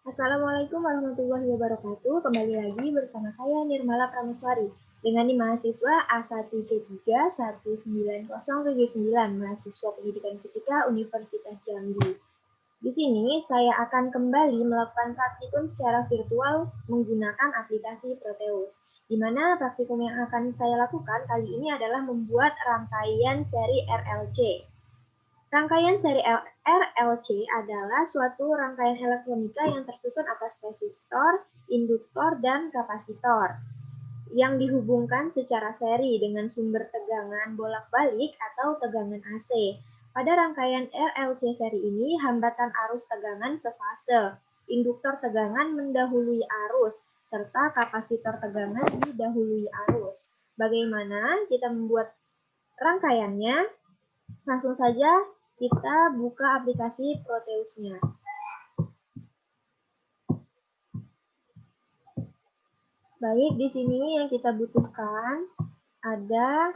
Assalamualaikum warahmatullahi wabarakatuh. Kembali lagi bersama saya Nirmala Prameswari dengan mahasiswa A131979 mahasiswa Pendidikan Fisika Universitas Jambi. Di sini saya akan kembali melakukan praktikum secara virtual menggunakan aplikasi Proteus. Di mana praktikum yang akan saya lakukan kali ini adalah membuat rangkaian seri RLC. Rangkaian seri RLC adalah suatu rangkaian elektronika yang tersusun atas resistor, induktor, dan kapasitor yang dihubungkan secara seri dengan sumber tegangan bolak-balik atau tegangan AC. Pada rangkaian RLC seri ini, hambatan arus tegangan sefase, induktor tegangan mendahului arus, serta kapasitor tegangan didahului arus. Bagaimana kita membuat rangkaiannya? Langsung saja kita buka aplikasi Proteusnya. Baik, di sini yang kita butuhkan ada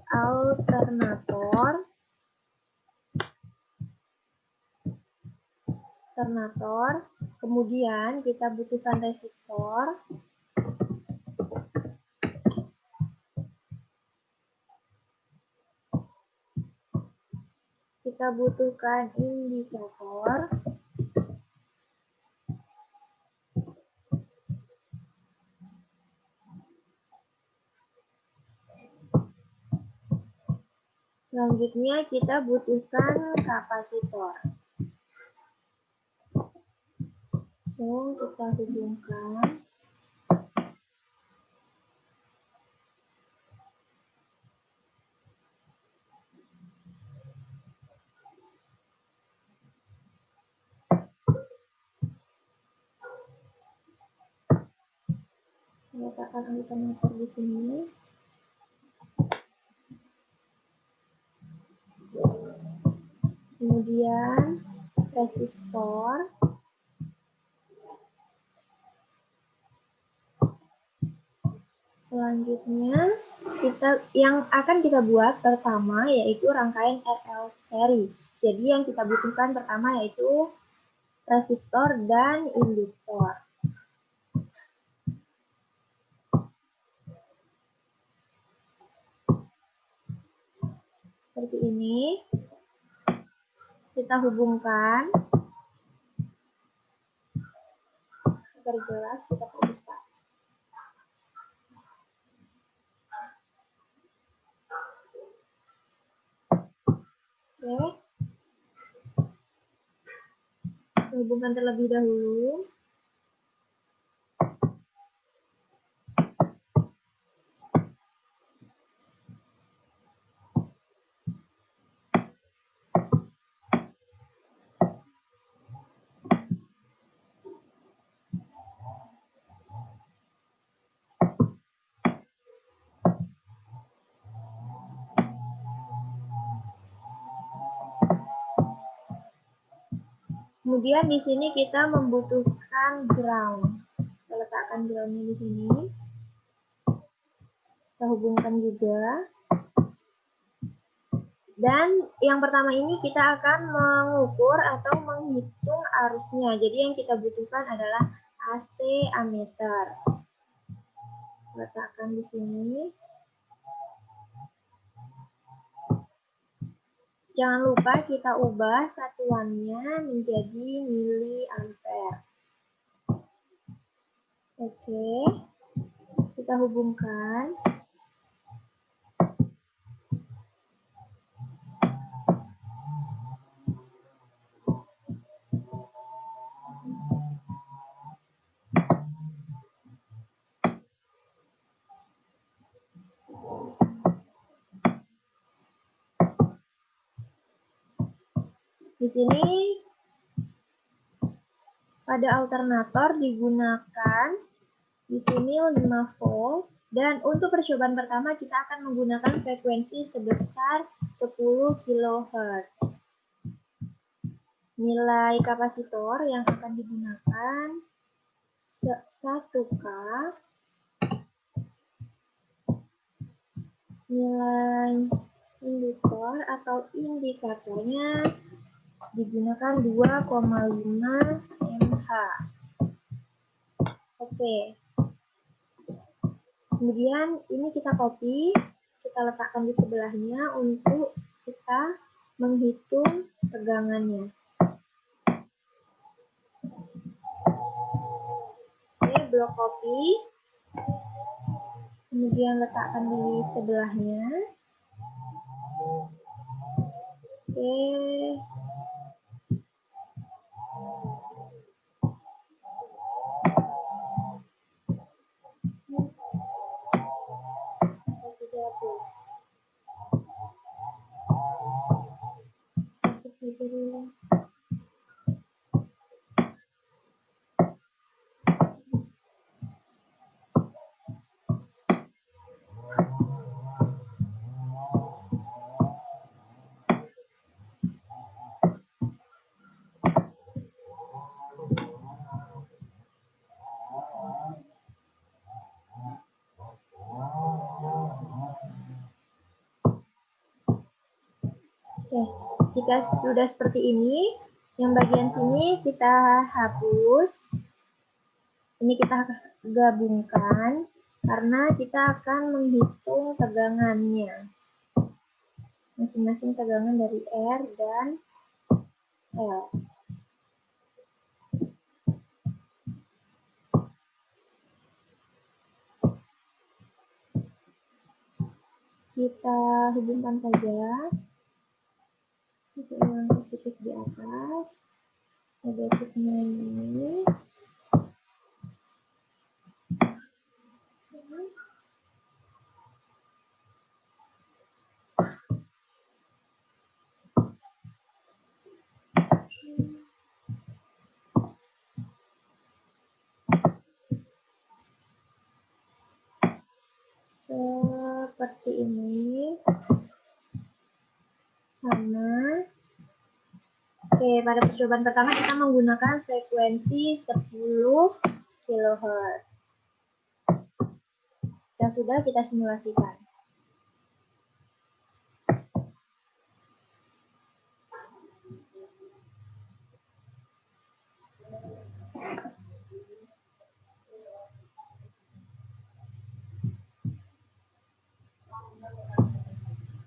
alternator, kemudian kita butuhkan resistor, kita butuhkan indikator, selanjutnya kita butuhkan kapasitor. So, kita hubungkan. Letakkan alternator di sini. Kemudian resistor. Selanjutnya yang akan kita buat pertama yaitu rangkaian RL seri. Jadi yang kita butuhkan pertama yaitu resistor dan induktor. Seperti ini. Kita hubungkan. Agar jelas kita perbesar. Oke. Hubungkan terlebih dahulu. Kemudian di sini kita membutuhkan ground. Kita letakkan groundnya di sini. Kita hubungkan juga. Dan yang pertama ini kita akan mengukur atau menghitung arusnya. Jadi yang kita butuhkan adalah AC ammeter. Letakkan di sini. Jangan lupa kita ubah satuannya menjadi miliampere. Oke, kita hubungkan. Di sini pada alternator digunakan di sini 5 volt dan untuk percobaan pertama kita akan menggunakan frekuensi sebesar 10 kHz. Nilai kapasitor yang akan digunakan 1K. Nilai induktor atau indikatornya digunakan 2,5 mH. Oke. Kemudian ini kita copy, kita letakkan di sebelahnya untuk kita menghitung tegangannya. Oke, blok copy. Kemudian letakkan di sebelahnya. Oke. Oke, jika sudah seperti ini, yang bagian sini kita hapus. Ini kita gabungkan karena kita akan menghitung tegangannya. Masing-masing tegangan dari R dan L. Kita hubungkan saja. Untuk yang positif di atas, negatifnya ini. Seperti ini. Sama. Oke, pada percobaan pertama kita menggunakan frekuensi 10 kHz. Yang sudah kita simulasikan.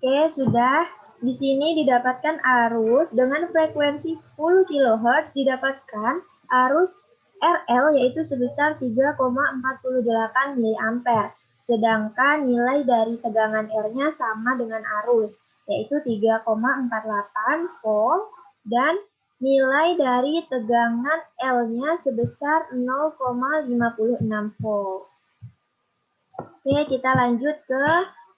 Oke, sudah. Di sini didapatkan arus dengan frekuensi 10 kHz didapatkan arus RL yaitu sebesar 3,48 mA. Sedangkan nilai dari tegangan R-nya sama dengan arus yaitu 3,48 volt dan nilai dari tegangan L-nya sebesar 0,56 volt. Oke, kita lanjut ke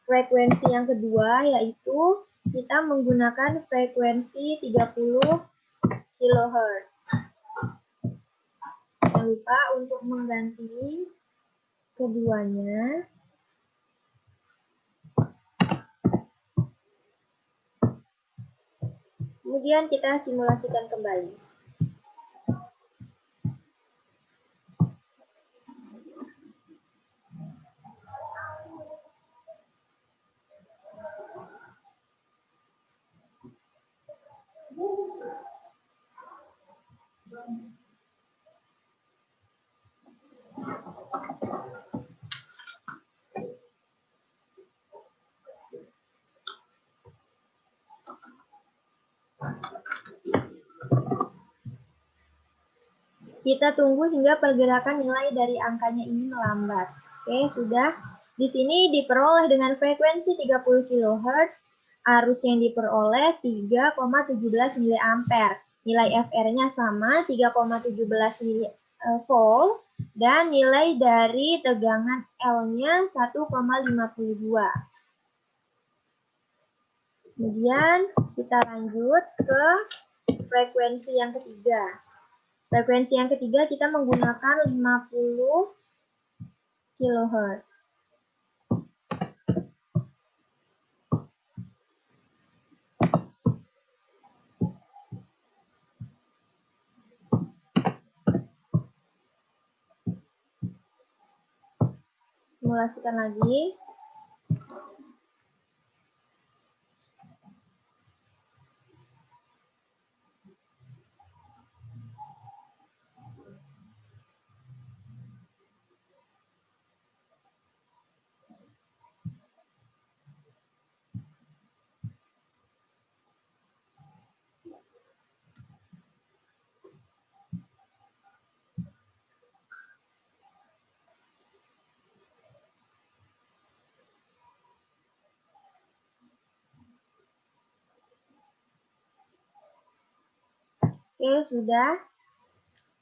frekuensi yang kedua, yaitu kita menggunakan frekuensi 30 kHz. Jangan lupa untuk mengganti keduanya. Kemudian kita simulasikan kembali. Kita tunggu hingga pergerakan nilai dari angkanya ini melambat. Oke, sudah. Di sini diperoleh dengan frekuensi 30 kHz, arus yang diperoleh 3,17 mA. Nilai FR-nya sama, 3,17 volt, dan nilai dari tegangan L-nya 1,52. Kemudian kita lanjut ke frekuensi yang ketiga. Frekuensi yang ketiga kita menggunakan 50 kHz. Simulasikan lagi. Oke, sudah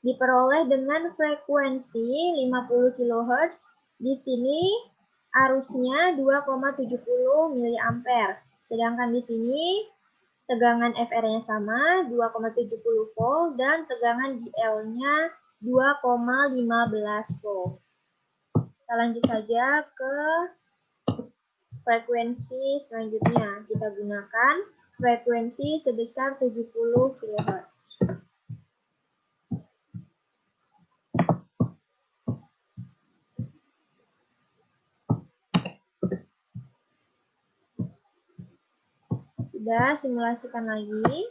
diperoleh dengan frekuensi 50 kHz. Di sini arusnya 2,70 mA. Sedangkan di sini tegangan FR-nya sama, 2,70 volt, dan tegangan DL-nya 2,15 volt. Kita lanjut saja ke frekuensi selanjutnya. Kita gunakan frekuensi sebesar 70 kHz. Sudah, simulasikan lagi.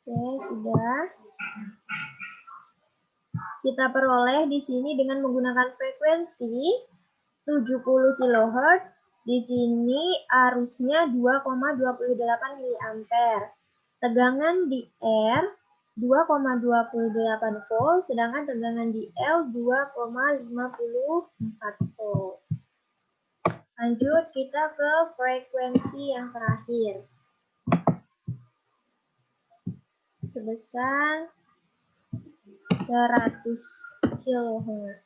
Oke, sudah. Kita peroleh di sini dengan menggunakan frekuensi 70 kHz. Di sini arusnya 2,28 mA. Tegangan di R 2,28 volt, sedangkan tegangan di L 2,54 volt. Lanjut kita ke frekuensi yang terakhir. Sebesar 100 kHz.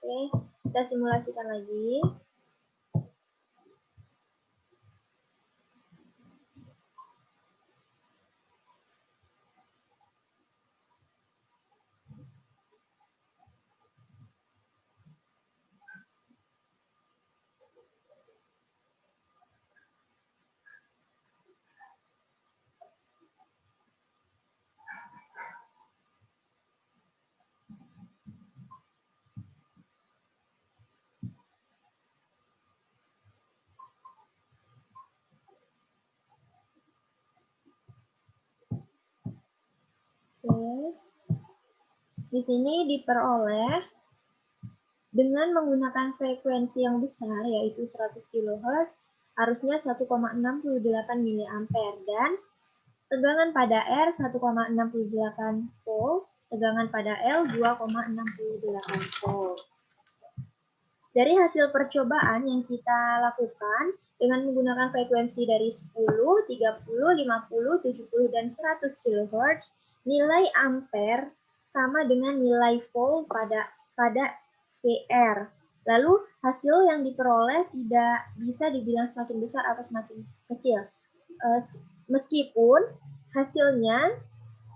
Oke, kita simulasikan lagi. Oke. Di sini diperoleh dengan menggunakan frekuensi yang besar, yaitu 100 kHz, arusnya 1,68 mA, dan tegangan pada R 1,68 volt, tegangan pada L 2,68 volt. Dari hasil percobaan yang kita lakukan dengan menggunakan frekuensi dari 10, 30, 50, 70, dan 100 kHz, nilai ampere sama dengan nilai volt pada VR. Lalu hasil yang diperoleh tidak bisa dibilang semakin besar atau semakin kecil. Meskipun hasilnya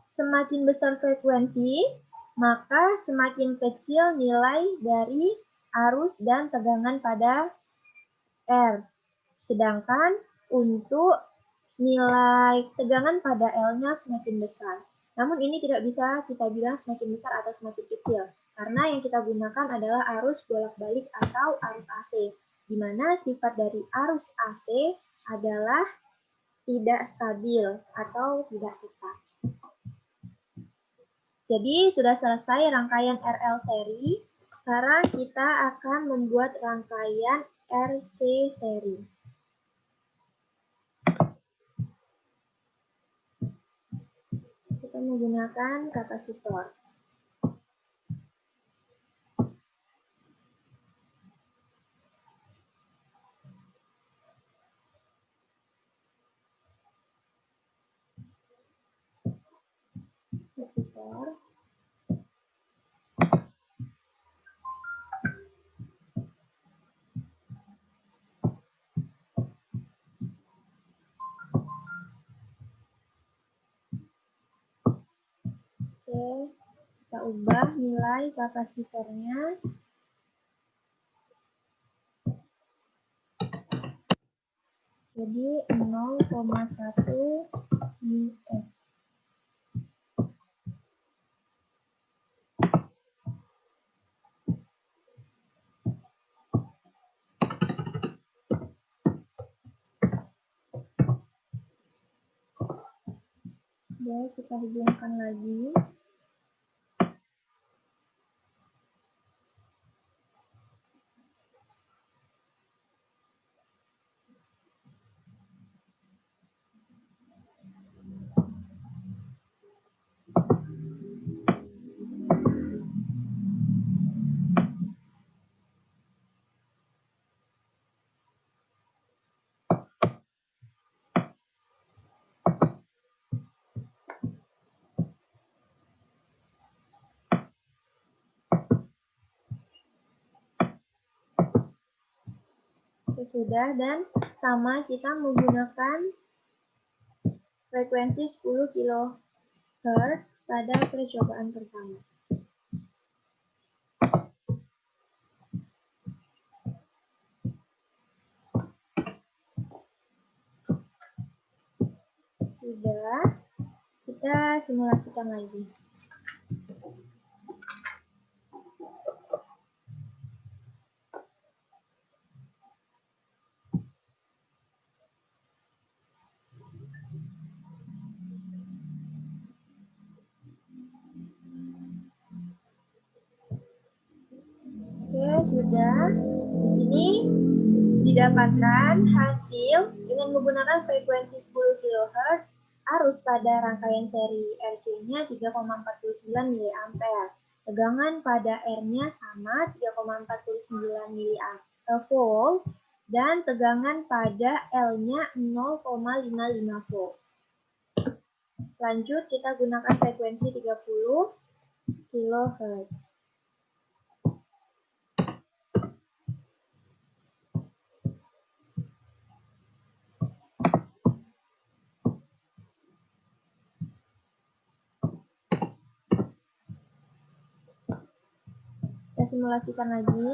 semakin besar frekuensi, maka semakin kecil nilai dari arus dan tegangan pada R. Sedangkan untuk nilai tegangan pada L-nya semakin besar. Namun ini tidak bisa kita bilang semakin besar atau semakin kecil, karena yang kita gunakan adalah arus bolak-balik atau arus AC, di mana sifat dari arus AC adalah tidak stabil atau tidak tetap. Jadi sudah selesai rangkaian RL seri. Sekarang kita akan membuat rangkaian RC seri. Kita menggunakan kapasitor. Kapasitor. Oke, kita ubah nilai kapasitornya. Jadi 0,1 mF. Ya, kita hubungkan lagi. Oke, sudah, dan sama kita menggunakan frekuensi 10 kHz pada percobaan pertama. Sudah, kita simulasikan lagi. Oke, sudah. Di sini didapatkan hasil dengan menggunakan frekuensi 10 kHz, arus pada rangkaian seri RC-nya 3,49 mA. Tegangan pada R-nya sama 3,49 mV dan tegangan pada L-nya 0,55 volt. Lanjut, kita gunakan frekuensi 30 kHz. Kita simulasikan lagi.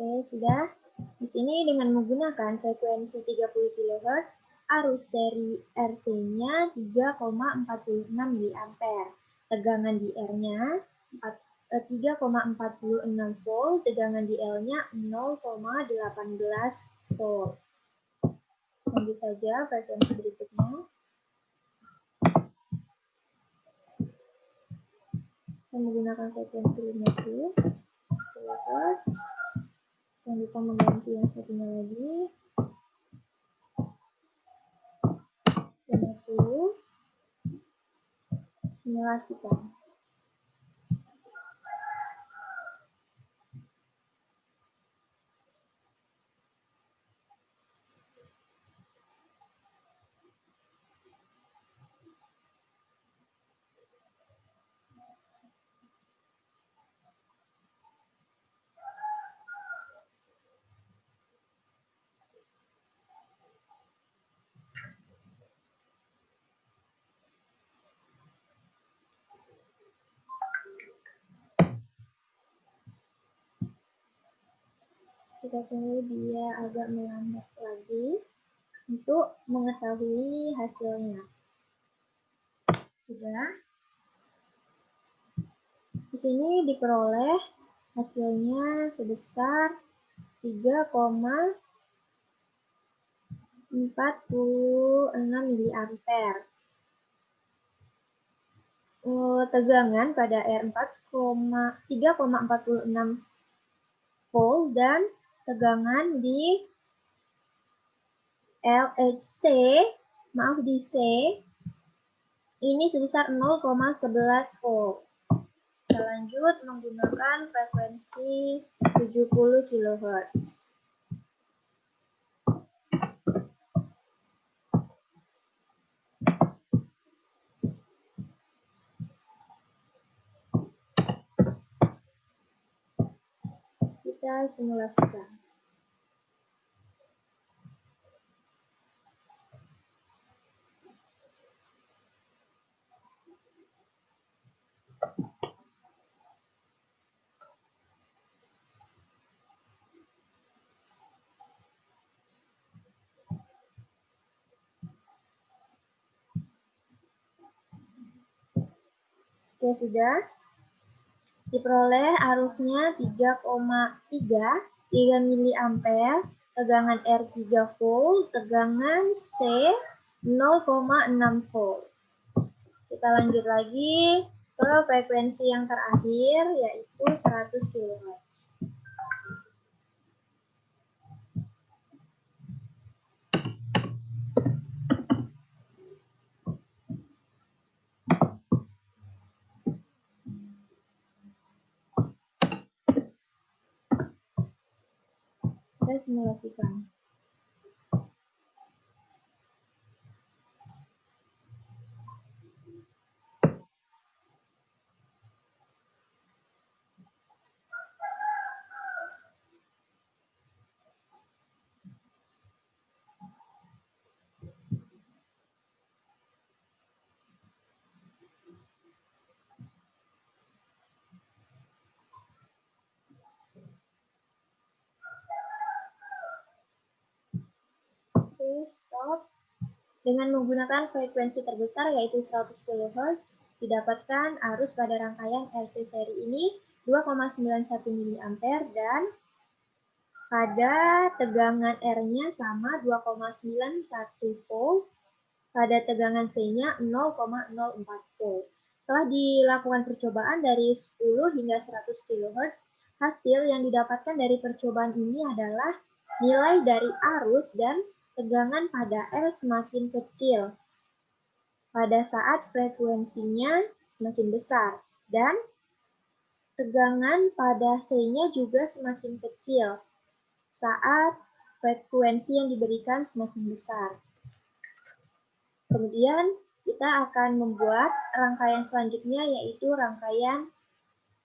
Oke, sudah. Di sini dengan menggunakan frekuensi 30 kHz, arus seri RC-nya 3,46 mA. Tegangan di R-nya 3,46 volt, tegangan di L-nya 0,18 volt. Lanjut saja frekuensi berikutnya. Kita menggunakan frekuensi 50 kHz. Jangan lupa mengganti yang satunya lagi. 50. Simulasikan. Kita tunggu dia agak melambat lagi untuk mengetahui hasilnya. Sudah. Di sini diperoleh hasilnya sebesar 3,46 mA. Tegangan pada R4 3,46 volt dan tegangan di C ini sebesar 0,11 volt. Kita Kita lanjut menggunakan frekuensi 70 kHz. Kita simulasikan. Oke, sudah. Diperoleh arusnya 3,3 mA, tegangan R 3 volt, tegangan C 0,6 volt. Kita lanjut lagi ke frekuensi yang terakhir, yaitu 100 kHz. Kita simulasikan. Oke, stop. Dengan menggunakan frekuensi terbesar yaitu 100 kHz, didapatkan arus pada rangkaian RC seri ini 2,91 mA dan pada tegangan R-nya sama 2,91 volt, pada tegangan C-nya 0,04 volt. Setelah dilakukan percobaan dari 10 hingga 100 kHz, hasil yang didapatkan dari percobaan ini adalah nilai dari arus dan tegangan pada R semakin kecil pada saat frekuensinya semakin besar, dan tegangan pada C-nya juga semakin kecil saat frekuensi yang diberikan semakin besar. Kemudian kita akan membuat rangkaian selanjutnya, yaitu rangkaian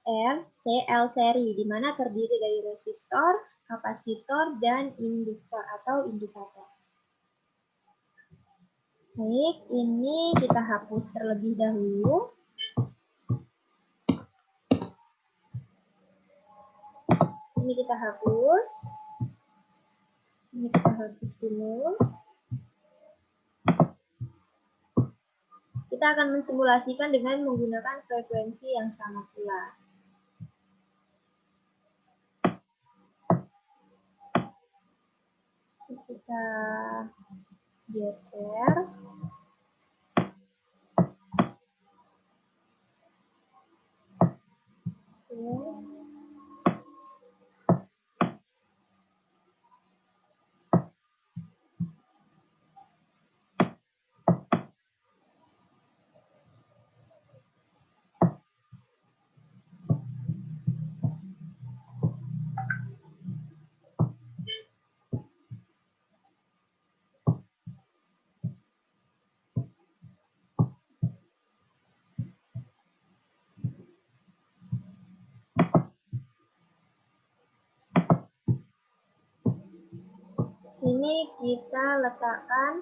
RCL seri, di mana terdiri dari resistor, kapasitor, dan induktor atau indikator. Baik, ini kita hapus terlebih dahulu. Ini kita hapus. Ini kita hapus dulu. Kita akan mensimulasikan dengan menggunakan frekuensi yang sama pula. Kita geser. Oke. Sini kita letakkan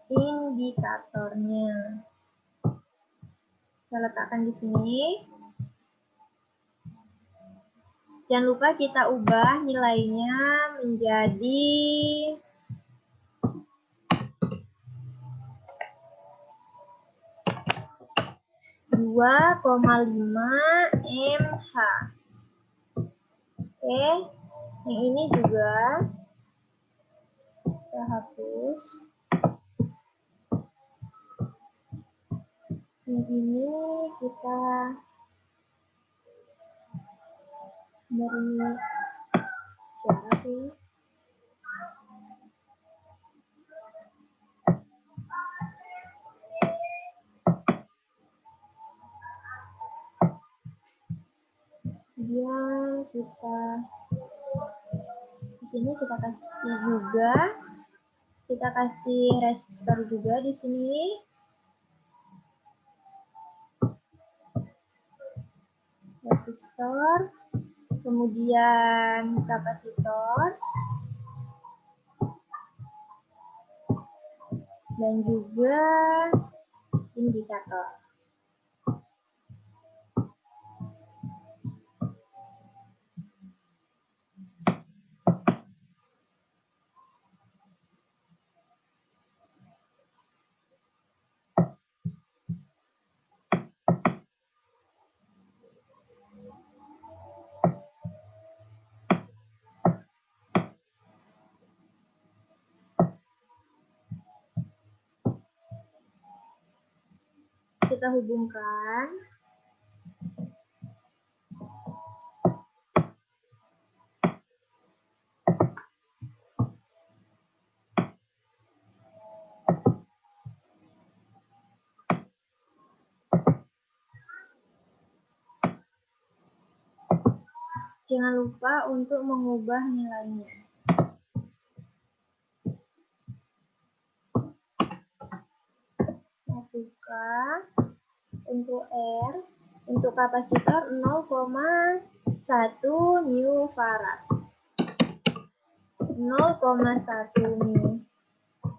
indikatornya. Kita letakkan di sini. Jangan lupa kita ubah nilainya menjadi 2,5 mH. Oke, yang ini juga kita hapus. Yang ini kita beri jarak ya. Kemudian di sini kita kasih juga, kita kasih resistor juga di sini. Resistor, kemudian kapasitor, dan juga indikator. Kita hubungkan. Jangan lupa untuk mengubah nilainya. Untuk R, untuk kapasitor 0,1 mW farad. 0,1 mW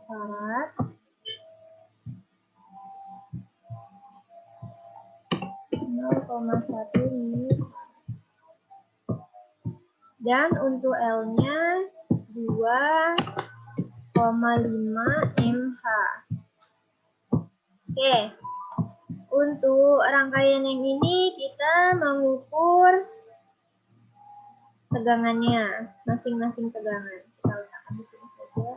farad. Dan untuk L-nya 2,5 mH. Oke. Untuk rangkaian yang ini kita mengukur tegangannya, masing-masing tegangan. Kita letakkan di sini saja.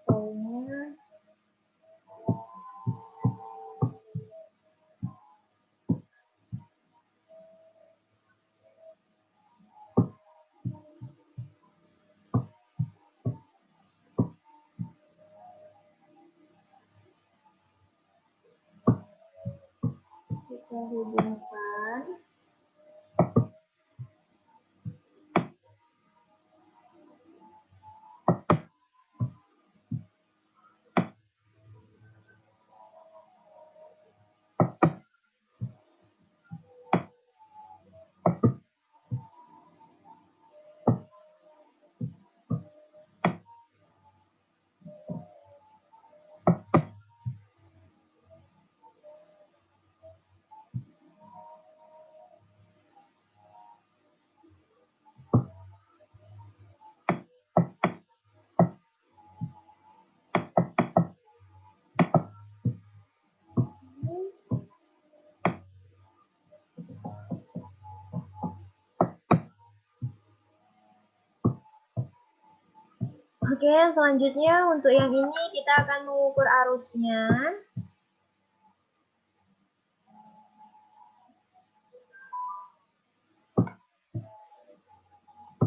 Polnya. Kita hubungkan. Oke, selanjutnya untuk yang ini kita akan mengukur arusnya.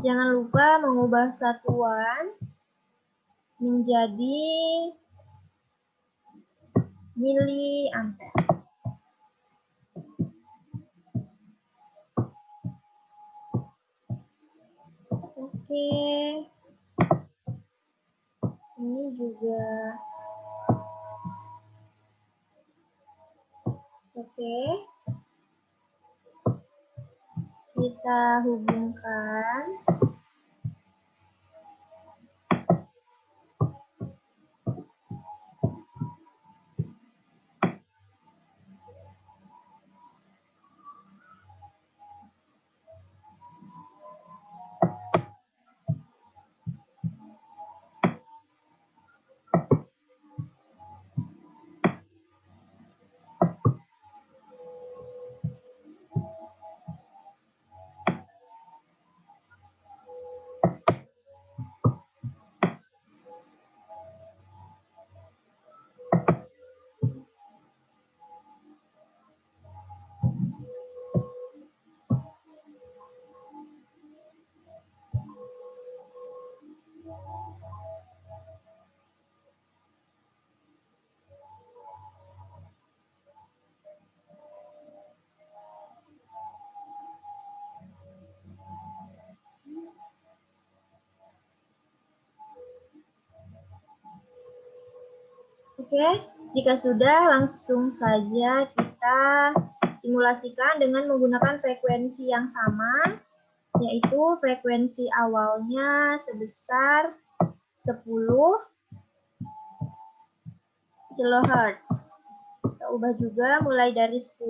Jangan lupa mengubah satuan menjadi miliampere. Oke. Ini juga. Oke. Kita hubungkan. Oke, jika sudah, langsung saja kita simulasikan dengan menggunakan frekuensi yang sama, yaitu frekuensi awalnya sebesar 10 kHz. Kita ubah juga mulai dari 10.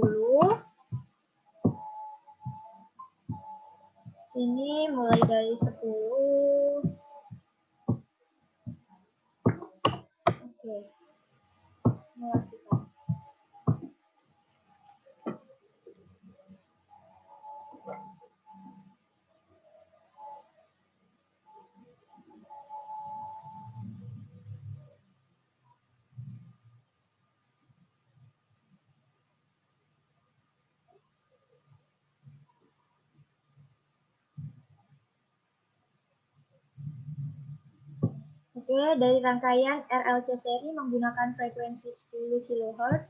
Sini mulai dari 10. Oke. Simulasikan. Oke, dari rangkaian RLC seri menggunakan frekuensi 10 kHz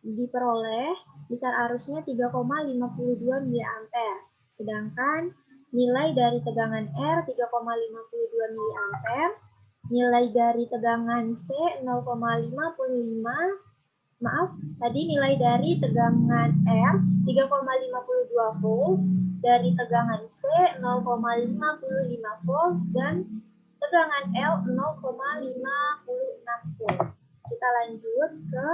diperoleh besar arusnya 3,52 mA. Sedangkan nilai dari tegangan R 3,52 mA, nilai dari tegangan C 0,55, maaf, tadi nilai dari tegangan R 3,52 volt, dari tegangan C 0,55 volt, dan tegangan L 0,56 volt. Kita lanjut ke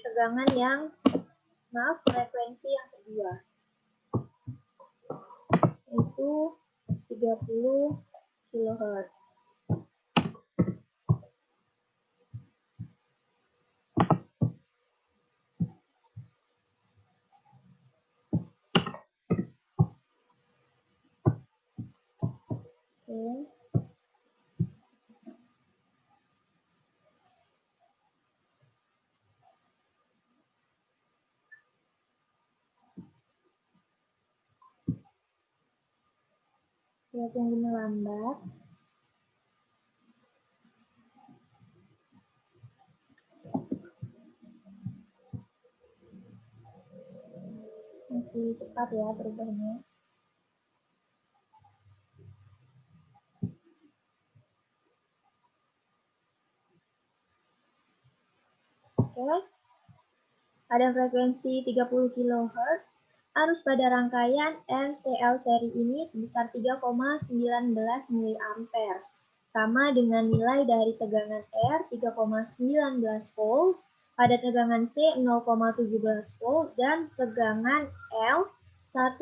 tegangan yang, frekuensi yang kedua, yaitu 30 kHz. Oke. Saya tunggu melambat. Masih cepat ya perubahannya. Oke. Pada frekuensi 30 kHz, arus pada rangkaian RCL seri ini sebesar 3,19 mA, sama dengan nilai dari tegangan R 3,19 volt, pada tegangan C 0,17 volt, dan tegangan L 1,53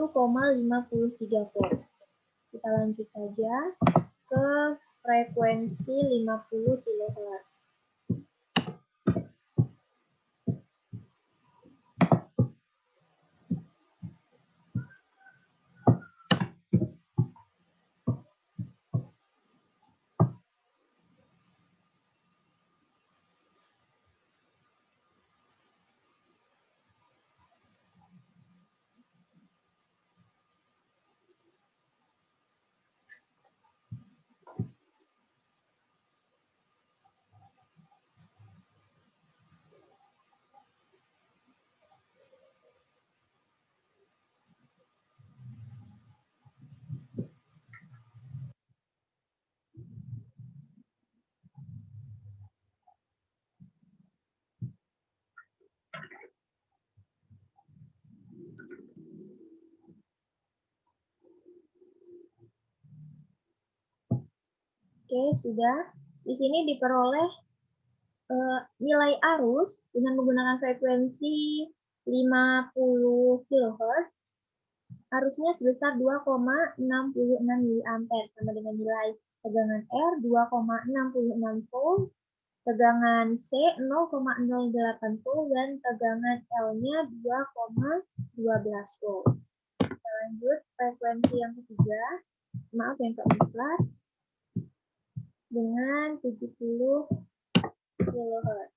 volt. Kita lanjut saja ke frekuensi 50 kHz. Oke, sudah. Di sini diperoleh nilai arus dengan menggunakan frekuensi 50 kHz. Arusnya sebesar 2,66 mA, sama dengan nilai tegangan R 2,66 volt, tegangan C 0,08 volt, dan tegangan L-nya 2,12 volt. Kita lanjut frekuensi yang ketiga, yang keempat, dengan 70 kHz.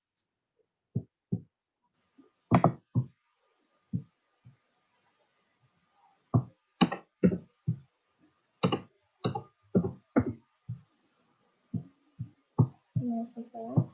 Selesai.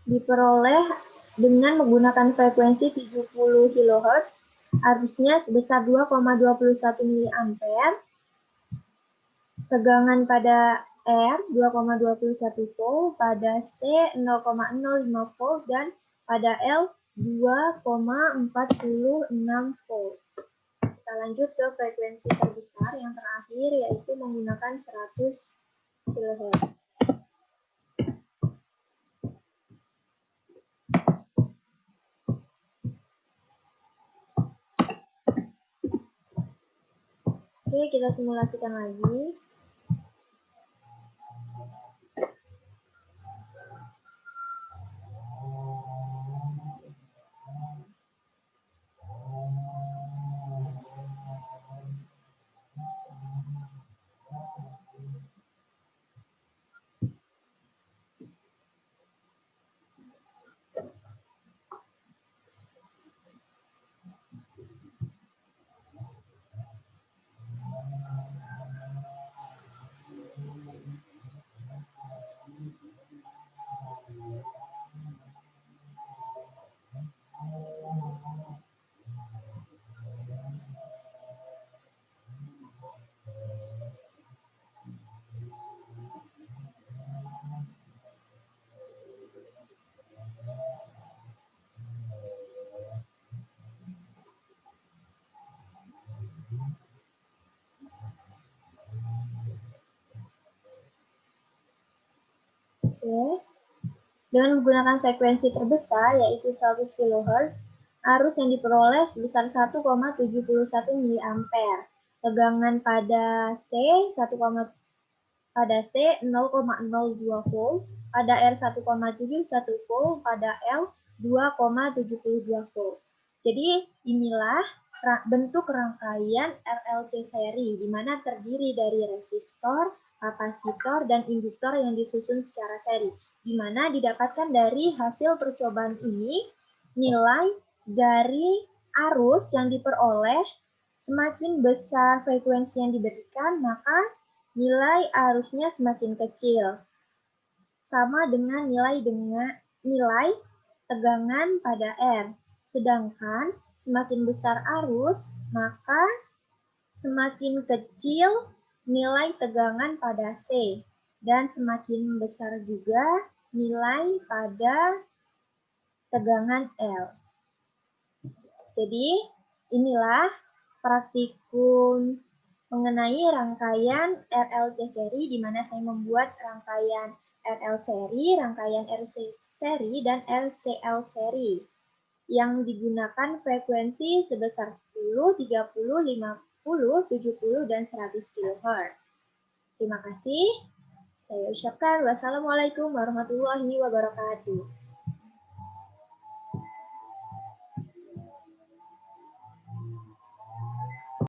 diperoleh dengan menggunakan frekuensi 70 kHz, arusnya sebesar 2,21 mA, tegangan pada R 2,21 volt, pada C 0,05 volt, dan pada L 2,46 volt. Kita lanjut ke frekuensi terbesar yang terakhir, yaitu menggunakan 100 kHz. Oke, kita simulasikan lagi. Oke. Dengan menggunakan frekuensi terbesar, yaitu 100 kHz, arus yang diperoleh sebesar 1,71 mA. Tegangan pada C 0,02 volt, pada R 1,71 volt, pada L 2,72 volt. Jadi inilah bentuk rangkaian RLC seri, di mana terdiri dari resistor, kapasitor, dan induktor yang disusun secara seri, di mana didapatkan dari hasil percobaan ini nilai dari arus yang diperoleh. Semakin besar frekuensi yang diberikan, maka nilai arusnya semakin kecil. Sama dengan nilai tegangan pada R. Sedangkan semakin besar arus, maka semakin kecil nilai tegangan pada C. Dan semakin besar juga nilai pada tegangan L. Jadi, inilah praktikum mengenai rangkaian RLC seri, di mana saya membuat rangkaian RL seri, rangkaian RC seri, dan LCL seri yang digunakan frekuensi sebesar 10, 30, 50, 70, dan 100 kHz. Terima kasih. Saya ucapkan wassalamualaikum warahmatullahi wabarakatuh.